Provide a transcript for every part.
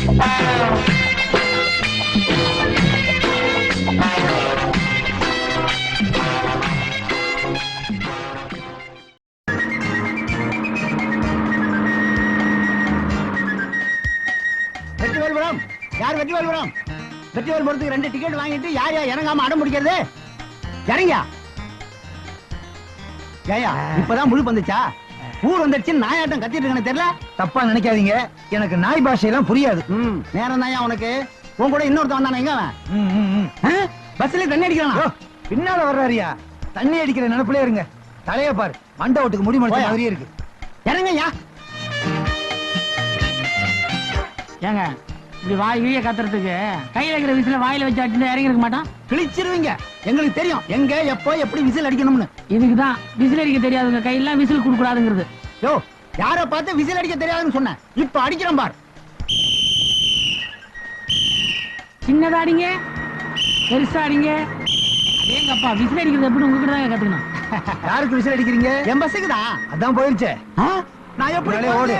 வெற்றிவேல்புரம் யார்? வெற்றிவேல்புரம் வெற்றிவேல்புரத்துக்கு 2 டிக்கெட் வாங்கிட்டு யார் இறங்காம அடம் முடிக்கிறது? இறங்கியா? ஏயா இப்பதான் முழு வந்துச்சா? ஊர் வந்துடுச்சு நாயாட்டம் கத்திட்டு இருக்கேன்னு தெரியல. தப்பா நினைக்காதீங்க, எனக்கு நாய் பாஷையெல்லாம் புரியாது. நேரம் தான் உனக்கு. உன் கூட இன்னொருத்த வந்தானே, எங்க அவன்? பஸ்ல தண்ணி அடிக்கிறான். பின்னால வர்றாரியா? தண்ணி அடிக்கிற நினைப்புல இருங்க. தலைய பாரு, மண்டை ஓட்டுக்கு முடி முடிச்ச மாதிரியே இருக்கு. இறங்கய்யா. ஏங்க இப்படி வாய் வீய கத்துறதுக்கு கையில இருக்கிற விசில வாயில வச்சு அடிச்சு இறங்கி இருக்க மாட்டான்? கிழிச்சிருவீங்க. எங்களுக்கு தெரியும் எங்க எப்போ எப்படி விசில் அடிக்கணும்னு. இதுக்குதான் விசில் அடிக்க தெரியாதுங்க கையெல்லாம் விசில் கொடுக்க கூடாதுங்கிறது. யோ, யார பார்த்து விசில் அடிக்க தெரியாதுன்னு சொன்னேன். இப்ப அடிக்கிறேன் பார். சின்னதா அடிங்க, பெருசா அடிங்க. அதேங்கப்பா விசில் அடிக்கிறது எப்படி உங்ககிட்ட தான் கத்துக்கணும். யாருக்கு விசில் அடிக்கிறீங்க? என் பஸ்ஸுக்கு தான். அதான் போயிருச்சே. நான் எப்படி ஓடு? ஓடு?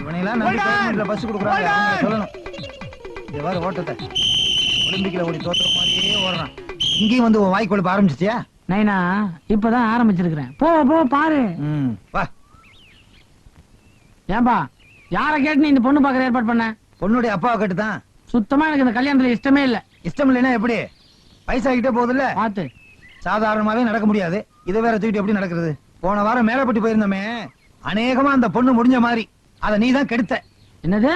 இவனையெல்லாம் நம்பி கவர்மெண்ட்ல பஸ் கொடுக்குறாங்க, சொல்லணும். இந்த வார ஓட்டத்தை ஒலிம்பிக்ல ஓடி தோத்துற மாதிரியே ஓடுறான். இங்கேயும் வந்து உன் வாய்க்கு கொழுப்ப ஆரம்பிச்சிட்டியா? நைனா இப்பதான் ஆரம்பிச்சிருக்கிறேன். போ போ பாரு. வா. ஏன்பா யார கேட்டு நீ இந்த பொண்ணு பாக்குற ஏற்பாடு பண்ண? பொண்ணுடைய அப்பாவை கேட்டுதான். சுத்தமா எனக்கு இந்த கல்யாணத்துல இஷ்டமே இல்ல. இஷ்டம் இல்லைன்னா எப்படி? வயசாகிட்டே போகுதுல்ல, பாத்து. சாதாரணமாவே நடக்க முடியாது, இதை வேற தூக்கிட்டு எப்படி நடக்கிறது? போன வாரம் மேலப்பட்டு போயிருந்தோமே, அநேகமா அந்த பொண்ணு முடிஞ்ச மாதிரி. அத நீ தான் கெடுத்த. என்னது?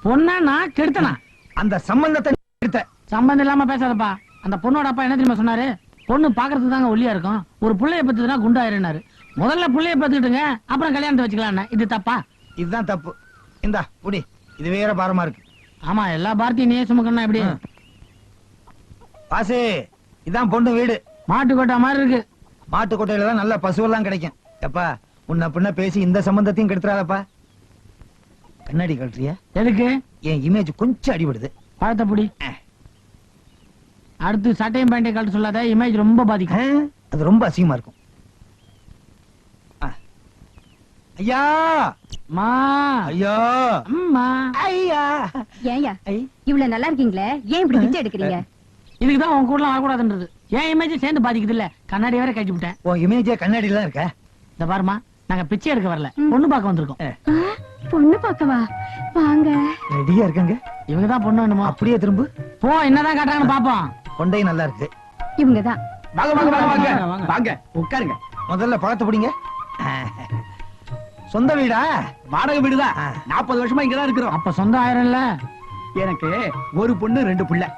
பொண்ணா நான் கெடுத்தனா? அந்த சம்பந்தத்தை கெடுத்த. சம்பந்தம் இல்லாம பேசாதப்பா. அந்த பொண்ணோட அப்பா என்ன தெரியுமா சொன்னாரு? பொண்ணு பாக்குறதுக்கு தாங்க ஒல்லியா இருக்கும், ஒரு புள்ளைய பத்துனா குண்டாயிருந்தாரு. முதல்ல புள்ளைய பத்துக்கிட்டுங்க, அப்புறம் கல்யாணத்தை வச்சுக்கலாம். இது தப்பா? இதுதான் தப்பு. இந்தா புடி, இது வேற பாரமா இருக்கு. ஆமா, எல்லா பார்ட்டியும் நீயே சுமக்கணும். எப்படி பாசே? இதான் பொண்ணு வீடு. மாட்டு கொட்டா மாதிரி இருக்கு. மாட்டு கொட்டையில தான் நல்ல பசுவெல்லாம் கிடைக்கும். எப்பா உன்ன பின்ன பேசி இந்த சம்பந்தத்தையும் கெடுத்துறாதப்பா. கண்ணாடி கழட்டுறியா? எதுக்கு? என் இமேஜ் கொஞ்சம் அடிபடுது. பழத்த புடி. அடுத்து சட்டையும் பேண்டையும் கழட்ட சொல்லாத, இமேஜ் ரொம்ப பாதிக்கும். அது ரொம்ப அசிங்கமா இருக்கும். ஐயா மா, ஐயா அம்மா, ஐயா. ஏயா இவ்வளவு நல்லா இருக்கீங்களே, ஏன் இப்படி பிச்சை எடுக்கிறீங்க? இதுக்குதான் உன் கூட வரக்கூடாதுன்றது. ஏன் இமேஜ் சேர்ந்து பாதிக்குது இல்ல? கண்ணாடி வேற கட்டி விட்டேன். உன் இமேஜே கண்ணாடியில தான் இருக்க. இந்த பாருமா, நாங்க பிச்சை எடுக்க வரல, பொண்ணு பார்க்க வந்திருக்கோம். பொண்ணு பார்க்கவா? வாங்க. ரெடியா இருக்காங்க. இவங்கதான் பொண்ணு வேணுமா? அப்படியே திரும்ப போ, என்னதான் காட்டுறாங்கன்னு பாப்போம். கொண்டை நல்லா இருக்கு. இவங்கதான். வாங்க வாங்க வாங்க வாங்க வாங்க, உட்காருங்க. முதல்ல பழத்தை பிடிங்க. சொந்த வீடா? வாடகை வீடுதான். 40 வருஷமா இங்கதான் இருக்கிறோம். அப்ப சொந்தம் ஆயிரம்ல. எனக்கு ஒரு பொண்ணு 2 பிள்ளை.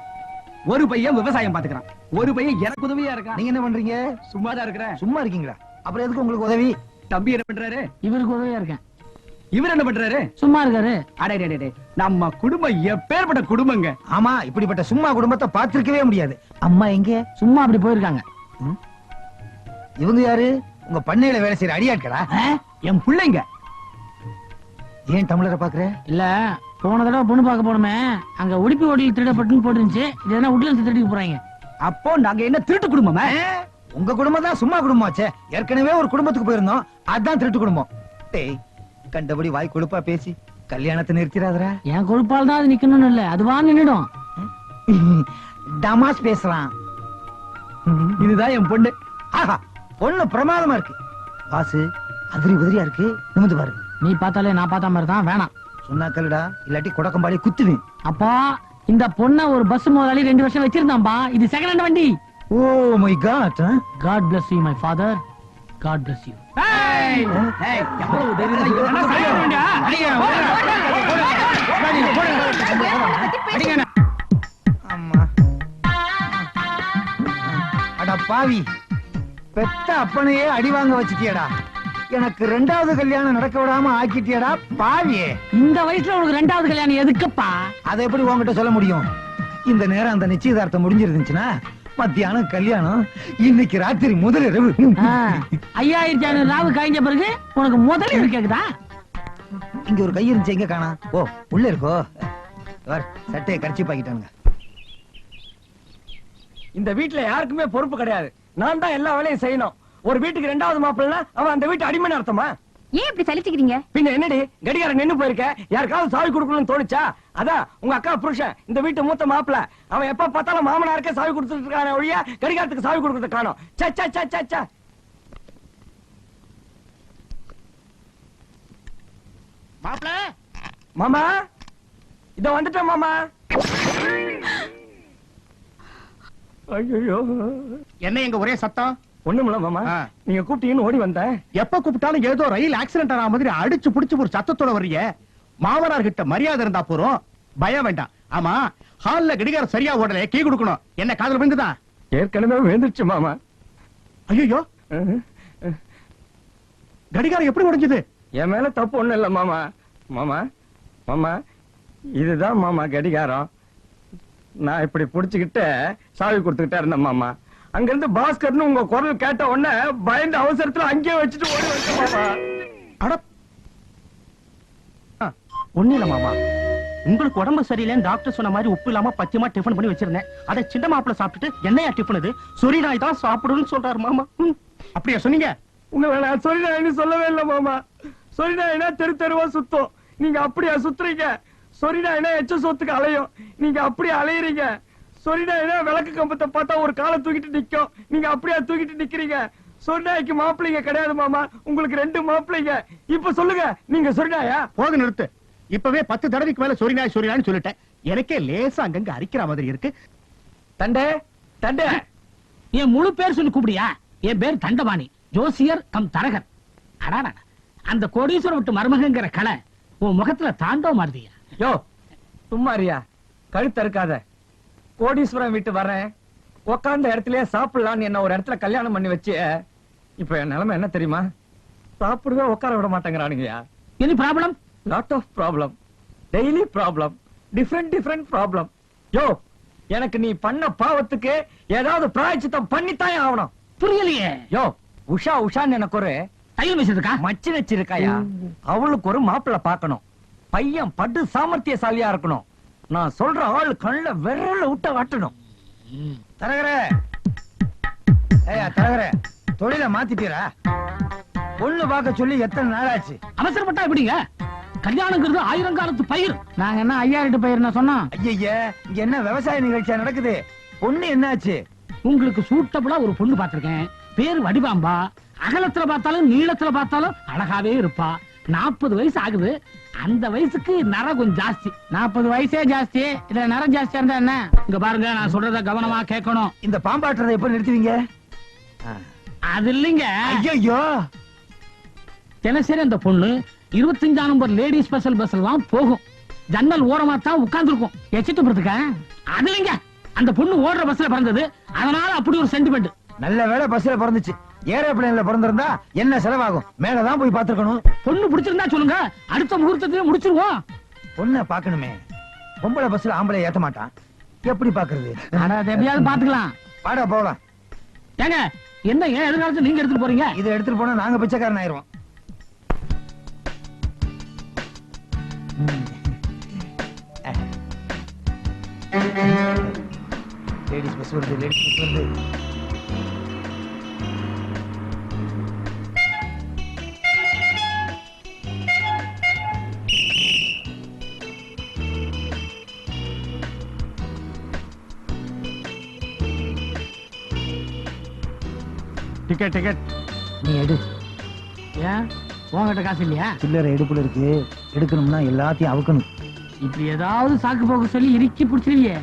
ஒரு பையன் விவசாயம் பாத்துக்கிறான், ஒரு பையன் எனக்கு உதவியா இருக்கான். நீங்க என்ன பண்றீங்க? சும்மாதான் இருக்கிறேன். சும்மா இருக்கீங்களா? அப்புறம் எதுக்கு உங்களுக்கு உதவி? தம்பி என்ன பண்றாரு? இவருக்கு உதவியா இருக்கேன். இவர் என்ன பண்றாரு? சும்மா இருக்காரு. அடே, நம்ம குடும்பம் எப்பேற்பட்ட குடும்பங்க. ஆமா, இப்படிப்பட்ட சும்மா குடும்பத்தை பார்த்திருக்கவே முடியாது. அம்மா எங்க? சும்மா அப்படி போயிருக்காங்க. இவங்க யாரு? உங்க பண்ணையில வேலை செய்யற அடியாட்களா? என் பிள்ளைங்க. ஏன் டம்ளரை பாக்குற? இல்ல, போன தடவை பொண்ணு பார்க்க போனோமே, அங்க உடுப்பி ஓட்டில் திருடப்பட்டுன்னு போட்டுருந்துச்சு. இது என்ன உட்ல திருடிக்கு போறாங்க? அப்போ நாங்க என்ன திருட்டு குடும்பமா? உங்க குடும்பம் தான் சும்மா குடும்பமாச்சே. ஏற்கனவே ஒரு குடும்பத்துக்கு போயிருந்தோம், அதான் திருட்டு குடும்பம். டேய், கண்டபடி வாய் கொழுப்பா பேசி கல்யாணத்தை நிறுத்திராதரா. என் கொழுப்பால் தான் அது நிக்கணும்னு இல்ல, அதுவா நின்னுடும். டமாஸ் பேசுறான். இதுதான் என் பொண்ணு. ஆஹா, பொண்ணு பிரமாதமா இருக்கு. வாசு அதிரி உதிரியா இருக்கு, நிமிந்து பாரு. நீ பார்த்தாலே நான் பார்த்த மாதிரி தான். வேணாம் சொன்னா கல்லுடா, இல்லாட்டி குடக்கம்பாடி குத்துவேன். அப்பா, இந்த பொண்ண ஒரு பஸ் முதலாளி 2 வருஷம் வச்சிருந்தான்பா. இது செகண்ட் ஹேண்ட் வண்டி. Oh my God. God bless you my father. God bless you. எவ்வளவு தைரியம் இங்க என்ன செய்ய வேண்டியா? அம்மா, அட பாவி, பெத்த அப்பனையே அடி வாங்க வச்சிட்டியடா. எனக்கு 2வது கல்யாணம் நடக்க விடாம ஆக்கிட்டியடா பாவியே. இந்த வயசுல உனக்கு 2வது கல்யாணம் எதுக்குப்பா? அதை எப்படி உன்கிட்ட சொல்ல முடியும்? இந்த நேரம் அந்த நிச்சயதார்த்தம் முடிஞ்சிருந்துச்சுன்னா மத்தியானம் கல்யாணம், இன்னைக்கு ராத்திரி முதல் இரவு. 5500 ராவு கழிஞ்ச பிறகு உனக்கு முதல் கேக்குதா? இங்க ஒரு கை இருந்துச்சு, எங்க காணா? ஓ, உள்ள இருக்கோ. சட்டையை கரைச்சி பாக்கிட்டானுங்க. இந்த வீட்டுல யாருக்குமே பொறுப்பு கிடையாது. நான் தான் எல்லா வேலையும் செய்யணும். ஒரு வீட்டுக்கு 2வது மாப்பிள்ளை அவன் அந்த வீட்டு அடிமைன்னு அர்த்தமா? ஏன் இப்படி சலிச்சுக்கிறீங்க? பின்ன என்னடி கடிகாரம் நின்னு போயிருக்க? யாருக்காவது சாவி கொடுக்கணும்னு தோணுச்சா? அதான் உங்க அக்கா புருஷன், இந்த வீட்டு மூத்த மாப்பிள. அவன் எப்ப பார்த்தாலும் மாமனாருக்கே சாவி கொடுத்துட்டு இருக்கான ஒழிய கடிகாரத்துக்கு சாவி கொடுக்கறத காணோம். சே சே சே சே சே. மாப்பிள மாமா இத வந்துட்டேன் மாமா. ஐயோ என்ன எங்க ஒரே சத்தம்? ஒண்ணுமில்ல மாமா, நீங்க கூப்பிட்டீங்கன்னு ஓடி வந்தேன். எப்ப கூப்பிட்டாலும் ஏதோ ரயில் ஆக்சிடென்ட் ஆன மாதிரி அடிச்சு புடிச்சு ஒரு சத்தத்தோட வர்றீங்க. மாமனார் கிட்ட மரியாதை இருந்தா போறோம், பயம் வேண்டாம். ஆமா, ஹால்ல கடிகாரம் சரியா ஓடல, கீ கொடுக்கணும். என்ன காதல் விழுந்துதா? ஏற்கனவே விழுந்துருச்சு மாமா. ஐயோ, கடிகாரம் எப்படி உடைஞ்சது? என் மேல தப்பு ஒண்ணும் இல்ல மாமா. மாமா மாமா இதுதான் மாமா கடிகாரம். நான் இப்படி புடிச்சுக்கிட்டு சாவி கொடுத்துக்கிட்டே இருந்தேன் மாமா. அங்க இருந்து பாஸ்கர்னு உங்க குரல் கேட்ட உடனே பயந்து அவசரத்துல அங்கேயே வச்சுட்டு ஓடி வந்தேன் மாமா. அட ஒண்ணு இல்ல மாமா, உங்களுக்கு உடம்பு சரியில்லைன்னு டாக்டர் சொன்ன மாதிரி உப்பு இல்லாம பத்தியமா டிஃபன் பண்ணி வச்சிருந்தேன். அதை சின்ன மாப்பிள்ள சாப்பிட்டுட்டு என்னையா டிஃபன் இது, சொரி நாய் தான் சாப்பிடுன்னு சொல்றாரு மாமா. அப்படியா சொன்னீங்க? உங்களை நான் சொரிநாயின்னு சொல்லவே இல்ல மாமா. சொரிநாயினா தெரு தெருவா சுத்தம், நீங்க அப்படியா சுத்துறீங்க? சொரிநாயினா எச்ச சொத்துக்கு அலையும், நீங்க அப்படியே அலையறீங்க. சொரிநாயினா விளக்கு கம்பத்தை பார்த்தா ஒரு காலை தூக்கிட்டு நிக்கும், நீங்க அப்படியே தூக்கிட்டு நிக்கிறீங்க. சொரிநாய்க்கு மாப்பிள்ளைங்க கிடையாது மாமா, உங்களுக்கு 2 மாப்பிள்ளைங்க. இப்ப சொல்லுங்க, நீங்க சொரிநாயா? போது நிறுத்து. இப்பவே 10 தடவைக்கு மேல சொரி நாய் சொரி நாய்னு சொல்லிட்டேன். எனக்கே லேசா அங்கங்க அரிக்கிற மாதிரி இருக்கு. தண்டே தண்டே. என் முழு பேர் சொல்லி கூப்பிடியா? என் பேர் தண்டபாணி, ஜோசியர் கம் தரகர். அடாடா, அந்த கோடீஸ்வரம் விட்டு மருமகங்கிற கலை உன் முகத்துல தாண்டவ மாறுதியா? யோ சும்மாரியா, கழுத்த இருக்காத. கோடீஸ்வரம் வீட்டு வரேன், உக்காந்த இடத்துலயே சாப்பிடலான்னு என்ன ஒரு இடத்துல கல்யாணம் பண்ணி வச்சு, இப்ப என் நிலைமை என்ன தெரியுமா? சாப்பிடவே உட்கார விட மாட்டேங்கிறானுங்கயா. Any problem? Lot of problem, daily problem, different problem. யோ எனக்கு நீ பண்ண பாவத்துக்கு ஏதாவது பிராயச்சித்தம் பண்ணித்தாயே ஆகணும். புரியலையே. யோ உஷா உஷான்னு எனக்கு ஒரு தையல் மிஷிருக்கா? மச்சி வச்சிருக்காயா, அவளுக்கு ஒரு மாப்பிள்ள பாக்கணும். பையன் படு சாமர்த்தியசாலியா இருக்கணும். நான் சொல்ற ஆள் கண்ணுல விரல விட்ட வாட்டணும். தரகரே, ஏயா தரகரே, தொழில மாத்திட்டீரா? பொண்ணு பார்க்க சொல்லி எத்தனை நாள் ஆச்சு? அவசரப்பட்டா எப்படிங்க? கல்யாணங்கிறது 1000 காலத்து பயிர். நாங்க என்ன 5000 பயிர் சொன்னோம்? ஐயா, இங்க என்ன விவசாய நிகழ்ச்சியா நடக்குது? பொண்ணு என்னாச்சு? உங்களுக்கு சூட்டபிளா ஒரு பொண்ணு பாத்திருக்கேன். பேரு வடிவாம்பா. அகலத்துல பார்த்தாலும் நீளத்துல பார்த்தாலும் அழகாவே இருப்பா. 40 வயசு ஆகுது. அந்த வயசுக்கு நரம் கொஞ்சம் ஜாஸ்தி. 40 வயசே ஜாஸ்தி, இதுல நரம் ஜாஸ்தியா இருந்தா என்ன? இங்க பாருங்க, நான் சொல்றத கவனமா கேட்கணும். இந்த பாம்பாட்டுறதை எப்ப நிறுத்துவீங்க? அது இல்லைங்க. ஐயோ, தினசரி அந்த பொண்ணு 25 நம்பர் லேடி ஸ்பெஷல் பஸ் எல்லாம் போகும். ஜன்னல் ஓரமா தான் உட்கார்ந்துருக்கும். எச்சிட்டு போறதுக்கா? அது இல்லைங்க, அந்த பொண்ணு ஓடுற பஸ்ல பிறந்தது, அதனால அப்படி ஒரு சென்டிமெண்ட். நல்ல வேளை பஸ்ல பிறந்துச்சு. ஏரோப்ளேன்ல பிறந்திருந்தா என்ன செலவாகும்? மேலதான் போய் பாத்துக்கணும். பொண்ணு பிடிச்சிருந்தா சொல்லுங்க, அடுத்த முகூர்த்தத்திலே முடிச்சிருவோம். பொண்ணை பாக்கணுமே. பொம்பளை பஸ்ல ஆம்பளை ஏத்த மாட்டான், எப்படி பாக்குறது? அட, அது எப்படியாவது பாத்துக்கலாம். பாடா போகலாம். ஏங்க, என்ன ஏன் எதிர்காலத்துல நீங்க எடுத்துட்டு போறீங்க? இதை எடுத்துட்டு போனா நாங்க பிச்சைக்காரன் ஆயிருவோம். லேடிஸ் பஸ் வருது, லேடிஸ் பஸ் வருது. Ticket ticket. நீ எடு. ஏன் உங்ககிட்ட காசு இல்லையா? சில்லறை எடுப்புல இருக்கு, எடுக்கணும்னா எல்லாத்தையும் அவுக்கணும். இப்படி ஏதாவது சாக்கு போக்கு சொல்லி இறுக்கி பிடிச்சிருவியே.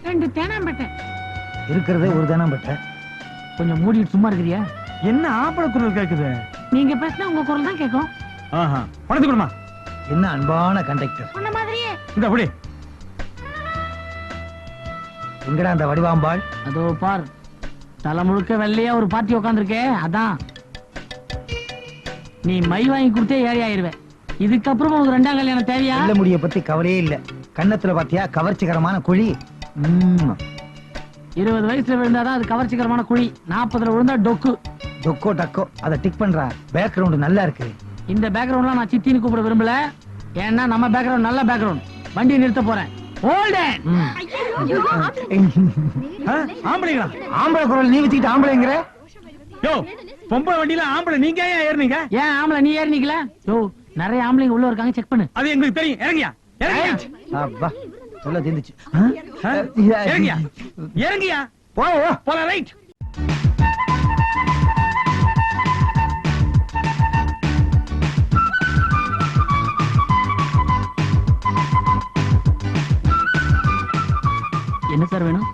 2 தேனாம்பேட்டை. இருக்கிறதே ஒரு தானம் பட்ட. கொஞ்சம் மூடிட்டு சும்மா இருக்கிறியா? என்ன ஆம்பளை குரல் கேக்குது? நீங்க பேசினா உங்க குரல் தான் கேட்கும். பணத்து கொடுமா. என்ன அன்பான கண்டக்டர். சொன்ன மாதிரியே. இந்த அப்படி எங்கடா அந்த வடிவாம்பாள்? அதோ பார், தலை முழுக்க வெள்ளையா ஒரு பார்ட்டி உட்காந்துருக்கே, அதான். நீ மை வாங்கி கொடுத்தே ஏறி ஆயிருவேன். இதுக்கப்புறம் உனக்கு 2ஆம் கல்யாணம் தேவையா? வெள்ள முடிய பத்தி கவலையே இல்ல. கன்னத்துல பாத்தியா கவர்ச்சிகரமான குழி. 20 வயசுல விழுந்தாதான் அது கவர்ச்சிகரமான குழி. 40ல விழுந்தா டொக்கு. டொக்கோ டக்கோ, அதை டிக் பண்றா. பேக்ரவுண்ட் நல்லா இருக்கு. இந்த பேக்ரவுண்ட்லாம் நான் சித்தின்னு கூப்பிட விரும்பல. ஏன்னா நம்ம பேக்ரவுண்ட் நல்ல பேக்ரவுண்ட். வண்டியை நிறுத்த போறேன். ஆம்பளைங்களா? ஆம்பளை குரல் நீ வச்சுக்கிட்டு ஆம்பளைங்கிற? யோ, பொம்பளை வண்டியில ஆம்பளை நீங்க ஏன் ஏறினீங்க? ஏன் ஆம்பளை நீ ஏறி நிக்கல? யோ நிறைய ஆம்பளைங்க உள்ள இருக்காங்க, செக் பண்ணு. அது எங்களுக்கு தெரியும். இறங்கியா இறங்கியா அப்பா சொல்ல தீந்துச்சு. இறங்கியா இறங்கியா போல ரைட். என்ன சார் வேணும்?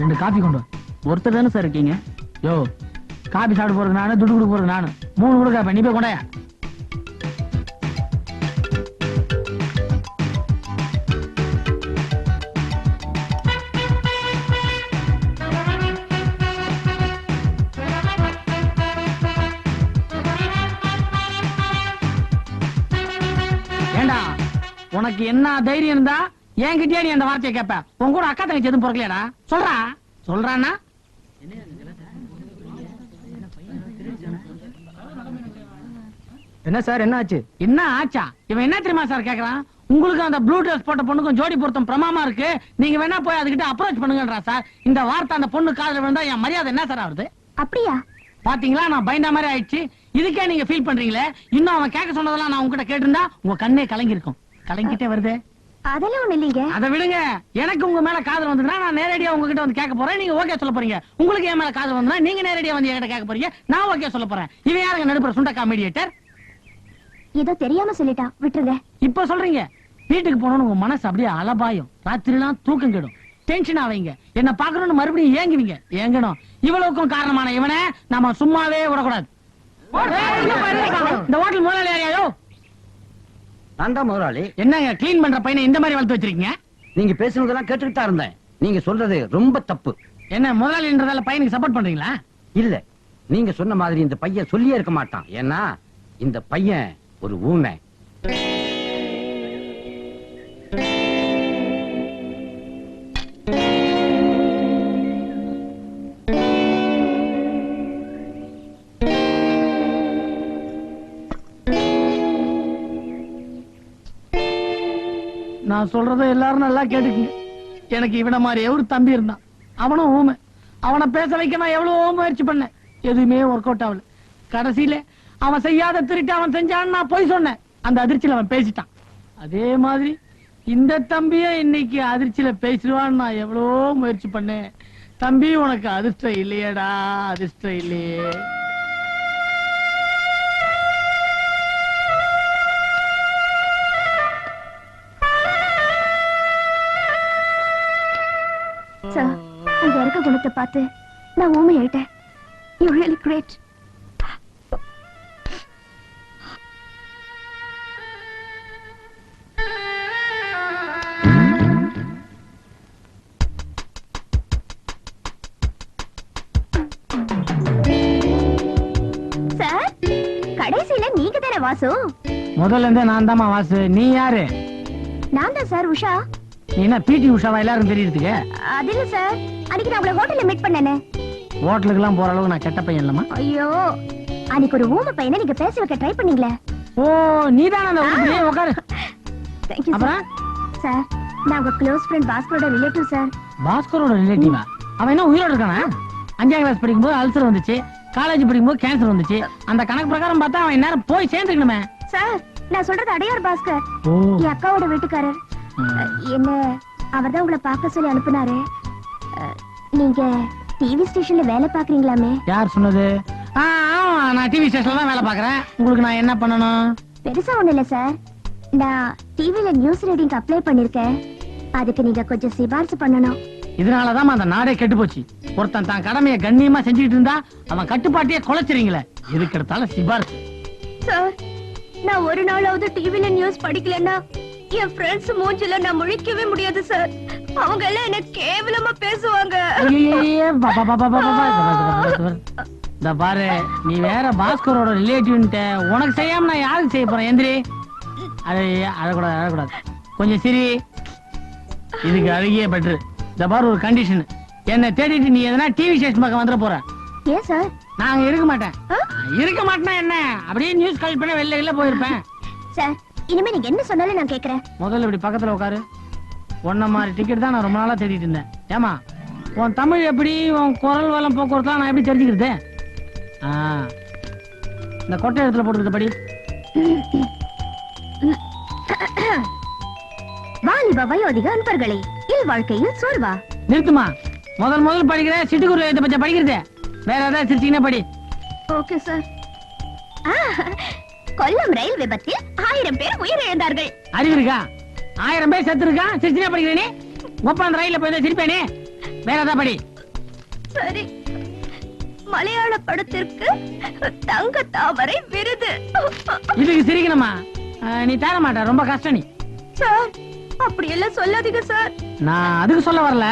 2 காபி கொண்டு வா. ஒருத்தர் தானே சார் இருக்கீங்க? யோ காபி சாப்பிட போறது நானு, துட்டு கொடுக்க போறது நானு. 3 கொடுக்க நீ போய் கொண்டாயா. ஏண்டா உனக்கு என்ன தைரியம் இருந்தா என்கிட்டயே நீ அந்த வார்த்தையை கேப்ப? உன் கூட அக்கா தங்கச்சி எதுவும் பிறக்கலையாடா? சொல்றானா? என்ன சார் என்ன ஆச்சு? என்ன ஆச்சா? இவன் என்ன தெரியுமா சார் கேக்குறான்? உங்களுக்கு அந்த ப்ளூ ட்ரெஸ் போட்ட பொண்ணுக்கும் ஜோடி பொருத்தம் பிரமாமா இருக்கு, நீங்க வேணா போய் அதுகிட்ட அப்ரோச் பண்ணுங்கன்றா சார். இந்த வார்த்தை அந்த பொண்ணு காதுல விழுந்தா என் மரியாதை என்ன சார் ஆகுது? அப்படியா? பாத்தீங்களா நான் பயந்த மாதிரி ஆயிடுச்சு. இதுக்கே நீங்க ஃபீல் பண்றீங்களே. இன்னும் அவன் கேட்க சொன்னதெல்லாம் நான் உங்ககிட்ட கேட்டிருந்தா உங்க கண்ணே கலங்கி இருக்கும். கலங்கிட்டே வருது. அதெல்லாம் ஒண்ணு இல்லைங்க. அதை விடுங்க. எனக்கு உங்க மேல காதல் வந்துதுன்னா நான் நேரடியா உங்ககிட்ட வந்து கேட்க போறேன், நீங்க ஓகே சொல்ல போறீங்க. உங்களுக்கு என் மேல காதல் வந்தா நீங்க நேரடியா வந்து என்கிட்ட கேட்க போறீங்க, நான் ஓகே சொல்ல போறேன். இவன் யாருங்க நடுப்புற சுண்டக்கா மீடியேட்டர்? ஏதோ தெரியாம சொல்லிட்டான், விட்டுருங்க. இப்ப சொல்றீங்க. வீட்டுக்கு போனோம்னு உங்க மனசு அப்படியே அலபாயம், ராத்திரிலாம் தூக்கம் கெடும், டென்ஷன் ஆவீங்க, என்ன பாக்கணும்னு மறுபடியும் ஏங்குவீங்க. ஏங்கணும். இவ்வளவுக்கும் காரணமான இவனை நாம சும்மாவே விடக்கூடாது. இந்த ஹோட்டல் முதலாளி யாரையோ? நான் தான் முதலாளி. என்னங்க கிளீன் பண்ற பையனை இந்த மாதிரி வளர்த்து வச்சிருக்கீங்க? நீங்க பேசுனதெல்லாம் கேட்டுக்கிட்டு தான் இருந்தேன். நீங்க சொல்றது ரொம்ப தப்பு. என்ன முதலாளின்றதால பையனுக்கு சப்போர்ட் பண்றீங்களா? இல்ல, நீங்க சொன்ன மாதிரி இந்த பையன் சொல்லியே இருக்க மாட்டான். ஏன்னா இந்த பையன் ஒரு ஊமை. நான் சொல்றத எல்லாரும் நல்லா கேட்டுக்குங்க. எனக்கு இவன மாதிரி ஒரு தம்பி இருந்தான், அவனும் ஊமை. அவனை பேச வைக்க நான் எவ்வளவோ முயற்சி பண்ணேன், எதுவுமே ஒர்க் அவுட் ஆகல. கடைசியில அவன் செய்யாத திருட்டு அவன் செஞ்சான்னு நான் போய் சொன்னேன். அந்த அதிர்ச்சியில அவன் பேசிட்டான். அதே மாதிரி இந்த தம்பிய இன்னைக்கு அதிர்ச்சியில பேசிடுவான்னு நான் எவ்வளவோ முயற்சி பண்ணேன். தம்பி உனக்கு அதிர்ஷ்டம் இல்லையேடா, அதிர்ஷ்டம் இல்லையே. சார், அங்க இருக்க குணத்தை பார்த்து நான் ஊமை ஆயிட்டேன். You really great. சார், கடைசியில நீங்க தானே வாசு? முதல்ல இருந்தே நான் தாமா வாசு. நீ யாரு? நான் தான் சார், உஷா. நீ என்ன பிடி உஷாவா எல்லாரும் தெரியுதுக்கு? அது இல்ல சார், அன்னைக்கு நான் உங்களை ஹோட்டல்ல மீட் பண்ணேனே. ஹோட்டலுக்கு எல்லாம் போற அளவுக்கு நான் கெட்ட பையன் இல்லமா? ஐயோ, அன்னைக்கு ஒரு ஊமை பையனை நீங்க பேச வைக்க ட்ரை பண்ணீங்களே. ஓ நீதான் அந்த ஊமை. உட்காரு. தேங்க் யூ அப்புறம் சார். நான் உங்க க்ளோஸ் ஃப்ரெண்ட் பாஸ்கரோட ரிலேட்டிவ் சார். பாஸ்கரோட ரிலேட்டிவா? அவன் என்ன உயிரோட இருக்கானா? 5ஆம் கிளாஸ் படிக்கும்போது அல்சர் வந்துச்சு, காலேஜ் படிக்கும்போது கேன்சர் வந்துச்சு. அந்த கணக்கு பிரகாரம் பார்த்தா அவன் நேரம் போய் சேர்ந்துக்கணுமே. சார், நான் சொல்றது அடையார் பாஸ்கர், ஓ என் அக்காவோட வீட்டுக்காரர். என்ன அவர்தான் உங்களை பார்க்க சொல்லி அனுப்புனாரு. நீங்க டிவி ஸ்டேஷன்ல வேலை பாக்குறீங்களாமே? யார் சொன்னது? ஆமா, நான் டிவி ஸ்டேஷன்ல தான் வேலை பாக்குறேன். உங்களுக்கு நான் என்ன பண்ணணும்? பெருசா ஒண்ணு இல்ல சார், நான் டிவில நியூஸ் ரீடிங் அப்ளை பண்ணிருக்கேன். அதுக்கு நீங்க கொஞ்சம் சிபாரிசு பண்ணணும். இதனாலதான் அந்த நாடே கெட்டு போச்சு. ஒருத்தன் தான் கடமையை கண்ணியமா செஞ்சுட்டு இருந்தா அவன் கட்டுப்பாட்டையே குலைச்சிறீங்களே. எதுக்கு எடுத்தாலும் சிபாரிசு. சார், நான் ஒரு நாளாவது டிவில நியூஸ் படிக்கலன்னா என் ஃப்ரெண்ட்ஸ் மூஞ்சில நான் முழிக்கவே முடியாது சார். அவங்க எல்லாம் என்ன கேவலமா பேசுவாங்க. ஐயே, இந்த பாரு, நீ வேற பாஸ்கரோட ரிலேட்டிவ்ன்ட்ட உனக்கு செய்யாம நான் யாருக்கு செய்ய போறேன்? எந்திரி. அழக்கூடாது, அழக்கூடாது. கொஞ்சம் சரி, இதுக்கு அழகிய பெட்ரு. இந்த பாரு ஒரு கண்டிஷன், என்ன தேடிட்டு நீ எதனா டிவி ஸ்டேஷன் பக்கம் வந்துட போற. ஏன் சார்? நாங்க இருக்க மாட்டேன். இருக்க மாட்டேன்னா என்ன, அப்படியே நியூஸ் கால் பண்ண வெளில போயிருப்பேன். சார், இனிமே நீங்க என்ன சொன்னாலும் நான் கேக்குறேன். முதல்ல இப்படி பக்கத்துல உட்காரு. ஒன்ன மாதிரி டிக்கெட் தான் நான் ரொம்ப நாளா தேடிட்டு இருந்தேன். ஏமா, உன் தமிழ் எப்படி, உன் குரல் வளம் போக்குவரத்துலாம் நான் எப்படி தெரிஞ்சுக்கிறது? இந்த கொட்டை இடத்துல போட்டுக்கிட்ட படி. வாலிப வயோதிக அன்பர்களே, இல்வாழ்க்கையில் சோர்வா? நிறுத்துமா. முதல் படிக்கிற சிட்டுக்குரு எழுத பச்சை படிக்கிறது. வேற ஏதாவது சிரிச்சீங்கன்னா படி. Okay sir. கொல்லம் ரயில் விபத்தில் 1000 பேர் உயிரிழந்தார்கள். அறிவு இருக்கா? 1000 பேர் செத்து இருக்கா? சிரிச்சினா படிக்கிறேனே. ஒப்பந்த ரயில்ல போய் சிரிப்பேனே. வேற ஏதாவது படி. சரி. மலையாள படத்திற்கு தங்க தாமரை விருது. இதுக்கு சிரிக்கணுமா? நீ தர மாட்ட, ரொம்ப கஷ்டம் நீ. சார், அப்படி எல்லாம் சொல்லாதீங்க சார். நான் அதுக்கு சொல்ல வரல.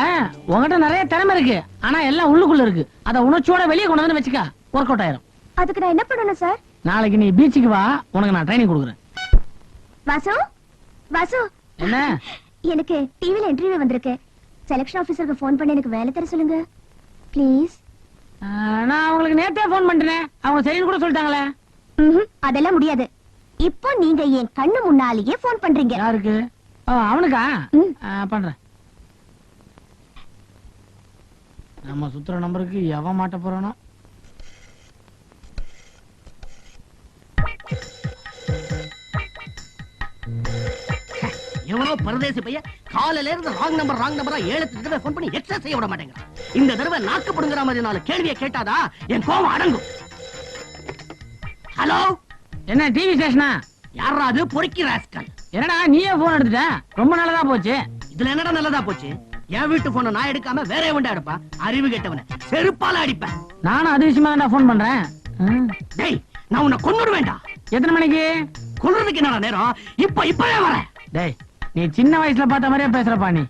உங்ககிட்ட நிறைய திறமை இருக்கு, ஆனா எல்லாம் உள்ளுக்குள்ள இருக்கு. அத உணர்ச்சியோட வெளியே கொண்டு வந்து வச்சுக்க, ஒர்க் அவுட் ஆயிரும். அதுக்கு நான் என்ன பண்ணணும் சார்? நாளைக்கு நீ பீச்சுக்கு வா, உனக்கு நான் ட்ரைனிங் கொடுக்குறேன். வாசு, வாசு, என்ன? எனக்கு டிவில இன்டர்வியூ வந்திருக்கு. செலக்ஷன் ஆபீசருக்கு ஃபோன் பண்ணி எனக்கு வேலை தர சொல்லுங்க ப்ளீஸ். நான் அவங்களுக்கு நேத்தே போன் பண்ணிட்டேன், அவங்க சரின்னு கூட சொல்லிட்டாங்களே. அதெல்லாம் முடியாது. இப்போ நீங்க என் கண்ணு முன்னாலேயே ஃபோன் பண்றீங்க. யாருக்கு? அவனுக்கா? பண்றேன். நம்ம சுத்துற நம்பருக்கு எவன் மாட்ட போறானோ. எவனோ பரதேசி பையன் காலையில இருந்து ராங் நம்பரா 7 தடவை போன் பண்ணி எக்ஸஸ் செய்ய விட மாட்டேங்கிறான். இந்த தடவை நாக்கு புடுங்குற மாதிரி 4 கேள்வியை கேட்டாதா என் கோவம் அடங்கும். ஹலோ, என்ன டிவி ஸ்டேஷனா? யாரா அது? பொறுக்கி ராஸ்கல். என்னடா நீயே போன் எடுத்துட்ட? ரொம்ப நல்லதா போச்சு. இதுல என்னடா நல்லதா போச்சு? என் வீட்டு போன நான் எடுக்காம வேற எவன்டா எடுப்பா? அறிவு கேட்டவன செருப்பால அடிப்பேன். நானும் அது விஷயமா தான் போன் பண்றேன். டேய், நான் உன்னை கொன்னுடுவேன்டா. எத்தனை மணிக்கு? கொல்றதுக்கு என்னடா நேரம்? இப்பவே வரேன். டேய், நீ சின்ன வயசுல பார்த்த மாதிரியே பேசுறப்பா நீ.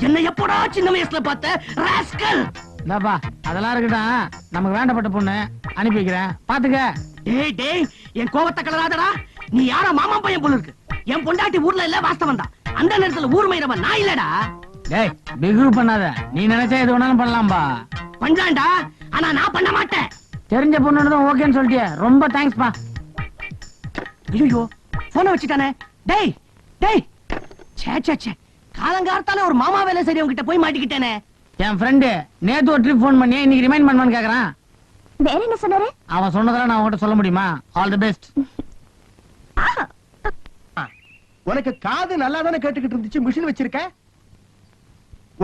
என்ன எப்படா சின்ன வயசுல பார்த்த ராஸ்கல்? இந்தாப்பா, அதெல்லாம் இருக்கட்டும். நமக்கு வேண்டப்பட்ட பொண்ணு அனுப்பி வைக்கிறேன், பாத்துக்க. டேய் டேய், என் கோவத்தை கலராதடா. நீ யாரோ மாமா பையன் போல இருக்கு. என் பொண்டாட்டி ஊர்ல இல்ல, வாஸ்தவன் தான். அந்த நேரத்துல ஊர் மயிரவன் நான் இல்லடா. டேய், பிகு பண்ணாத. நீ நினைச்சா எது வேணாலும் பண்ணலாம்பா. பண்றான்டா, ஆனா நான் பண்ண மாட்டேன். தெரிஞ்ச பொண்ணு தான் ஓகேன்னு சொல்லிட்டியே, ரொம்ப தேங்க்ஸ் பா. ஐயோ, போனை வச்சுட்டானே. டேய் டேய், சே காலங்காலத்தால ஒரு மாமா வேலை சரி உங்ககிட்ட போய் மாட்டிக்கிட்டேனே. என் ஃப்ரெண்டு நேத்து ஒரு ட்ரிப் போன் பண்ணி இன்னைக்கு ரிமைண்ட் பண்ணுவான்னு கேக்குறான். வேற என்ன சொன்னாரு? அவன் சொன்னதெல்லாம் நான் உன்கிட்ட சொல்ல முடியுமா? All the best. உனக்கு காது நல்லா தானே கேட்டுக்கிட்டு இருந்துச்சு, மிஷின் வச்சிருக்க?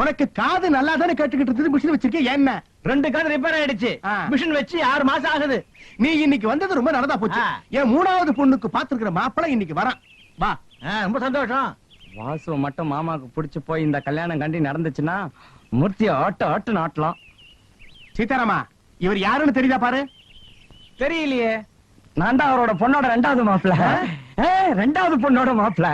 உனக்கு காது நல்லா தானே கேட்டுக்கிட்டு இருந்தது, மிஷின் வச்சிருக்க? என்ன 2 காது ரிப்பேர் ஆயிடுச்சு. மிஷின் வச்சு 6 மாசம் ஆகுது. நீ இன்னைக்கு வந்தது ரொம்ப நல்லதா போச்சு. என் 3வது பொண்ணுக்கு பாத்துக்கிற மாப்பிளை இன்னைக்கு வரான். வா. ரொம்ப சந்தோஷம். வாசுவ மட்டும் மாமாக்கு பிடிச்சு போய் இந்த கல்யாணம் கண்டி நடந்துச்சுன்னா மூர்த்திய ஆட்டு நாட்டலாம். சீதாராமா, இவர் யாருன்னு தெரியுதா பாரு. தெரியலையே. நான் தான் அவரோட பொண்ணோட 2வது மாப்பிள. 2வது பொண்ணோட மாப்பிள.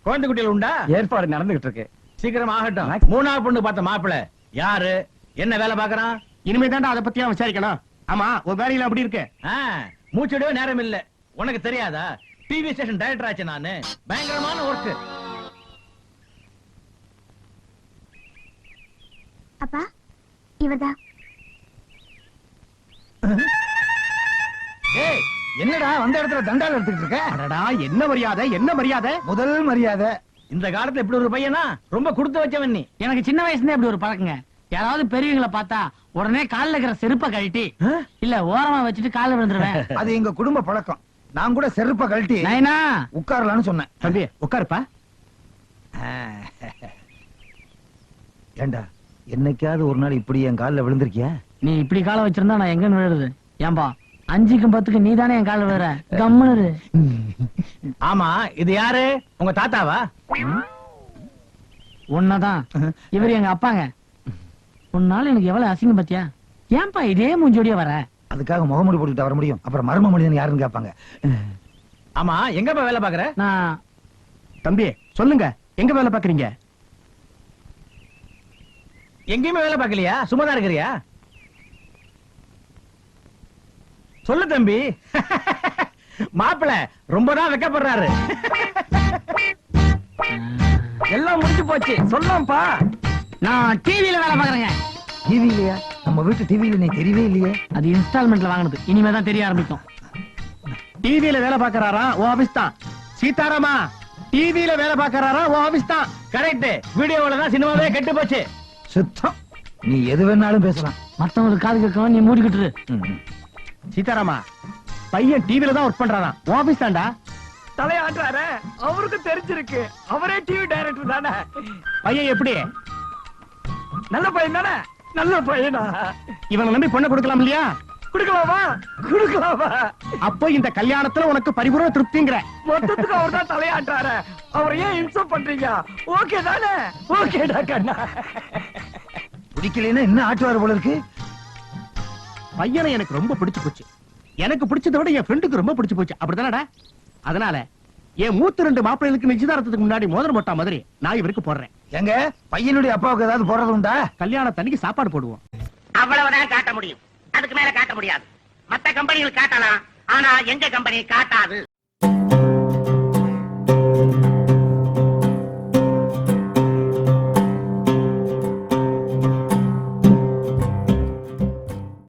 குழந்தை குட்டிகள் உண்டா? ஏற்பாடு நடந்துகிட்டு இருக்கு. சீக்கிரம் ஆகட்டும். 3வது பொண்ணு பார்த்த மாப்பிள யாரு, என்ன வேலை பாக்குறான்? இனிமே தான்டா அதை பத்தியா விசாரிக்கணும். ஆமா, உன் வேலையில அப்படி இருக்கு. மூச்சுடவே நேரம் இல்ல. உனக்கு தெரியாதா? டிவி ஸ்டேஷன் டைரக்டர் ஆச்சு நானு. பயங்கரமான ஒர்க். அப்பா, இவர்தான். ஏய், என்னடா வந்த இடத்துல தண்டால் எடுத்துக்கிட்டு இருக்க? அடடா, என்ன மரியாதை, என்ன மரியாதை? முதல் மரியாதை. இந்த காலத்துல இப்படி ஒரு பையனா? ரொம்ப கொடுத்து வச்சவன் நீ. எனக்கு சின்ன வயசுல இப்படி ஒரு பழக்கங்க. யாராவது பெரியவங்களை பார்த்தா உடனே கால்ல இருக்கிற செருப்பை கழட்டி இல்ல ஓரமா வச்சுட்டு கால்ல விழுந்துருவேன். அது எங்க குடும்ப பழக்கம். நான் கூட செருப்பை கழட்டி நைனா உட்காரலான்னு சொன்னேன். தம்பி உட்காருப்பா. ஏண்டா, என்னைக்காவது ஒரு நாள் இப்படி என் கால்ல விழுந்திருக்கியா? நீ இப்படி காலை வச்சிருந்தா நான் எங்க விழுறது? ஏன்பா 5க்கும் 10க்கும் நீ தானே என் கால விழுற? கம்முனு. ஆமா, இது யாரு? உங்க தாத்தாவா? உன்னதான். இவர் எங்க அப்பாங்க. உன்னால எனக்கு எவ்வளவு அசிங்கம் பாத்தியா? ஏன்பா இதே மூஞ்சோடியா வர? அதுக்காக முகமூடி போட்டுட்டு வர முடியும்? அப்புறம் மர்ம மனிதன் யாருன்னு கேட்பாங்க. ஆமா, எங்கப்பா வேலை பாக்குற? நான் தம்பி சொல்லுங்க, எங்க வேலை பாக்குறீங்க? எங்கேயுமே வேலை பாக்கலையா? சும்மாதான் இருக்கிறியா? சொல்லு தம்பி. மாப்பிள ரொம்பதான் வெக்கப்படுறாரு. எல்லாம் முடிஞ்சு போச்சு. சொல்லாம்ப்பா. நான் டிவில வேலை பாக்குறேங்க. டிவி இல்லையா? நம்ம வீட்டு டிவியில நீ தெரியவே இல்லையே. அது இன்ஸ்டால்மெண்ட்ல வாங்கினது. இனிமேதான் தெரிய ஆரம்பிக்கும். டிவியில வேலை பாக்குறாரா? ஓ ஆபீஸ் தான். சீதாராமா, டிவியில வேலை பாக்குறாரா? ஓ ஆபீஸ் தான். கரெக்ட். வீடியோல தான் சினிமாவே கெட்டு போச்சு. சுத்தம். நீ எது வேணாலும் பேசலாம். மத்தவங்களுக்கு காது கேட்கவும் நீ மூடிக்கிட்டு. சீதாராமா, பையன் டிவில தான் ஒர்க் பண்றாராம் ஆபீஸ் தான்டா. தலையாட்டுறாரு, அவருக்கும் தெரிஞ்சிருக்கு. அவரே டிவி டைரக்டர் தானே. பையன் எப்படி? நல்ல பையன் தானே? நல்ல பையனா? இவனை நம்பி பொண்ணை கொடுக்கலாம் இல்லையா? குடுக்கலாமா? குடுக்கலாமா? அப்போ இந்த கல்யாணத்துல உனக்கு பரிபூர்ண திருப்திங்கிற? மொத்தத்துக்கு அவர் தான் தலையாட்டுறாரு. அவர் ஏன் இன்சல்ட் பண்றீங்க? ஓகே தானே? ஓகேடா கண்ணா. பிடிக்கலைன்னா என்ன ஆட்டுவாரு போல இருக்கு. பையனை எனக்கு ரொம்ப பிடிச்சு போச்சு. எனக்கு பிடிச்சதை விட என் ஃப்ரெண்டுக்கு ரொம்ப பிடிச்சு போச்சு. அப்படிதானடா? அதனால என் மூத்த 2 மாப்பிள்ளைகளுக்கு நிச்சயதார்த்தத்துக்கு முன்னாடி மோதிரம் போட்டா மாதிரி நான் இவருக்கு போடுறேன். எங்க பையனுடைய அப்பாவுக்கு ஏதாவது போறது உண்டா? கல்யாணத்தன்னைக்கு சாப்பாடு போடுவோம். அவ்வளவுதான் காட்ட முடியும். அதுக்கு மேல காட்ட முடியாது. மத்த கம்பெனிகள் காட்டலாம், ஆனா எங்க கம்பெனி காட்டாது.